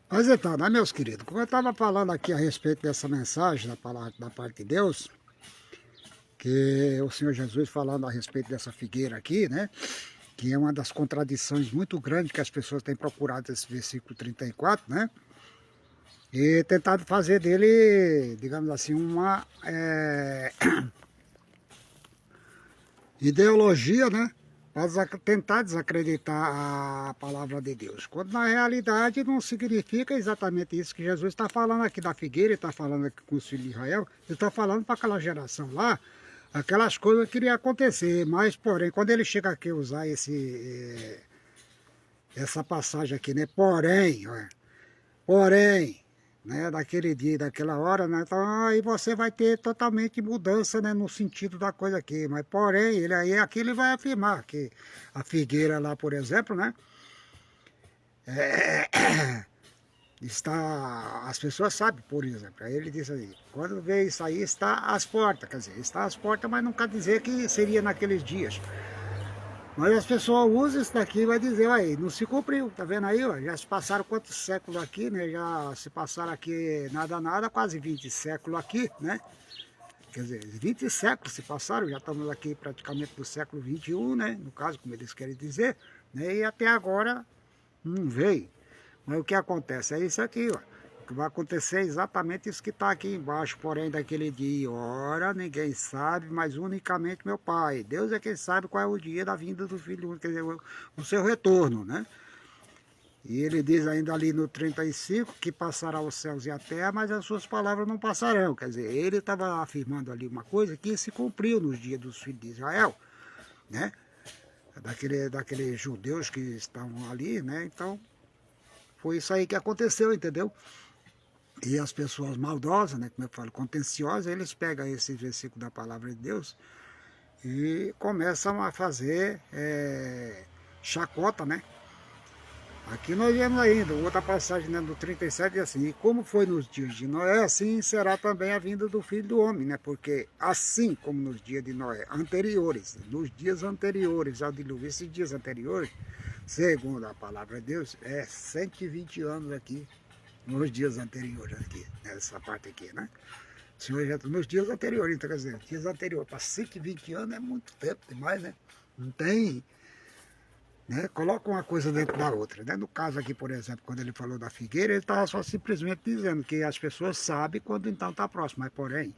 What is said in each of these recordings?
Mas então, né, meus queridos, como eu estava falando aqui a respeito dessa mensagem da palavra da parte de Deus, que o Senhor Jesus falando a respeito dessa figueira aqui, né, que é uma das contradições muito grandes que as pessoas têm procurado esse versículo 34, né, e tentado fazer dele, digamos assim, uma ideologia, né, para tentar desacreditar a palavra de Deus. Quando na realidade não significa exatamente isso que Jesus está falando aqui da figueira, ele está falando aqui com os filhos de Israel, ele está falando para aquela geração lá, aquelas coisas que iriam acontecer, mas porém, quando ele chega aqui a usar essa passagem aqui, né, porém, né, daquele dia, daquela hora, né, então aí você vai ter totalmente mudança, né, no sentido da coisa aqui, mas porém, ele aí aqui ele vai afirmar que a figueira lá, por exemplo, né, está, as pessoas sabem, por exemplo, aí ele diz assim, quando vê isso aí está às portas, quer dizer, está às portas, mas não quer dizer que seria naqueles dias. Mas as pessoas usam isso daqui e vai dizer, aí, não se cumpriu, tá vendo aí, ó, já se passaram quantos séculos aqui, né, já se passaram aqui nada, quase 20 séculos aqui, né, quer dizer, 20 séculos se passaram, já estamos aqui praticamente no século 21, né, no caso, como eles querem dizer, né, e até agora não veio. Mas o que acontece é isso aqui, ó. O que vai acontecer é exatamente isso que está aqui embaixo, porém daquele dia, ora, ninguém sabe, mas unicamente meu Pai. Deus é quem sabe qual é o dia da vinda do Filho único, quer dizer, o seu retorno, né? E ele diz ainda ali no 35 que passará os céus e a terra, mas as suas palavras não passarão. Quer dizer, ele estava afirmando ali uma coisa que se cumpriu nos dias dos filhos de Israel, né? Daqueles judeus que estavam ali, né? Então, foi isso aí que aconteceu, entendeu? E as pessoas maldosas, né, como eu falo, contenciosas, eles pegam esse versículo da palavra de Deus e começam a fazer chacota, né? Aqui nós vemos ainda, outra passagem, né, do 37 diz assim, e como foi nos dias de Noé, assim será também a vinda do Filho do Homem, né? Porque assim como nos dias de Noé anteriores, nos dias anteriores ao dilúvio, esses dias anteriores, segundo a palavra de Deus, é 120 anos aqui, nos dias anteriores aqui, nessa parte aqui, né? Senhor, já nos dias anteriores, então quer dizer, dias anteriores, para 120 anos é muito tempo demais, né? Não tem, né? Coloca uma coisa dentro da outra, né? No caso aqui, por exemplo, quando ele falou da figueira, ele estava só simplesmente dizendo que as pessoas sabem quando então está próximo, mas porém,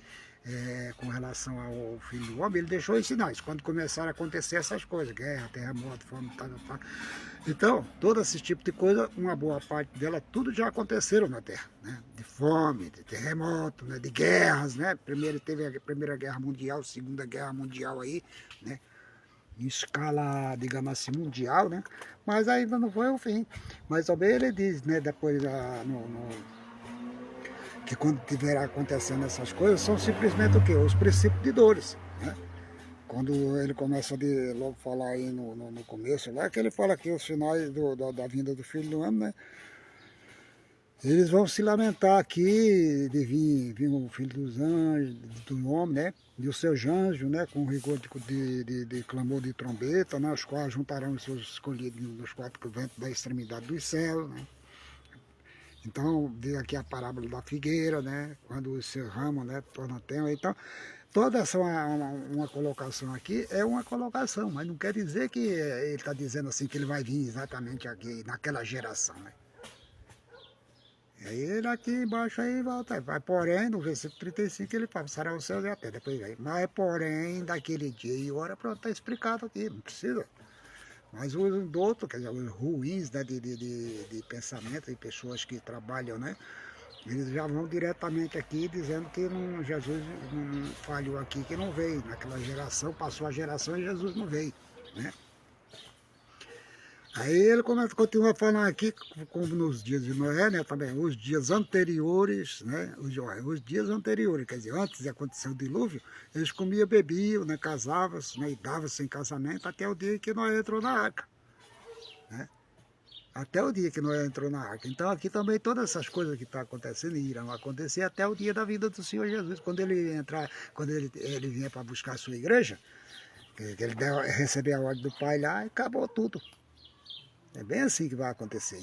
com relação ao Filho do Homem, ele deixou os sinais, quando começaram a acontecer essas coisas, guerra, terremoto, fome, tal. Então, todo esse tipo de coisa, uma boa parte dela, tudo já aconteceram na Terra, né? De fome, de terremoto, né? De guerras, né? Primeiro teve a Primeira Guerra Mundial, Segunda Guerra Mundial aí, né? Em escala, digamos assim, mundial, né? Mas ainda não foi o fim. Mas também ele diz, né, depois que quando tiver acontecendo essas coisas, são simplesmente o quê? Os princípios de dores, né? Quando ele começa a logo falar aí no começo, lá que ele fala aqui os finais da vinda do Filho do Homem, né? Eles vão se lamentar aqui de vir o Filho dos Anjos, do homem, né? E os seus anjos, né? Com rigor de clamor de trombeta, né? Os quais juntarão os seus escolhidos nos quatro ventos da extremidade dos céus, né? Então, vê aqui a parábola da figueira, né? Quando o seu ramo, né, torna terra. Então, toda essa uma colocação aqui é uma colocação, mas não quer dizer que ele está dizendo assim que ele vai vir exatamente aqui, naquela geração, né? E aí ele aqui embaixo aí volta, vai porém, no versículo 35 ele fala, será o céu e a terra, depois vem, mas porém, daquele dia e hora, pronto, está explicado aqui, não precisa. Mas os outros, quer dizer, os ruins, né, de pensamento, de pessoas que trabalham, né, eles já vão diretamente aqui dizendo que não, Jesus não falhou aqui, que não veio. Naquela geração, passou a geração e Jesus não veio, né? Aí ele continua falando aqui, como nos dias de Noé, né, também, os dias anteriores, né, os dias anteriores, quer dizer, antes de acontecer o dilúvio, eles comiam, bebiam, né, casavam-se, né, e davam-se em casamento até o dia que Noé entrou na arca, né? Até o dia que Noé entrou na arca. Então aqui também todas essas coisas que estão acontecendo irão acontecer até o dia da vida do Senhor Jesus. Quando ele entrar, quando ele vier para buscar a sua igreja, que ele receber a ordem do Pai lá, acabou tudo. É bem assim que vai acontecer.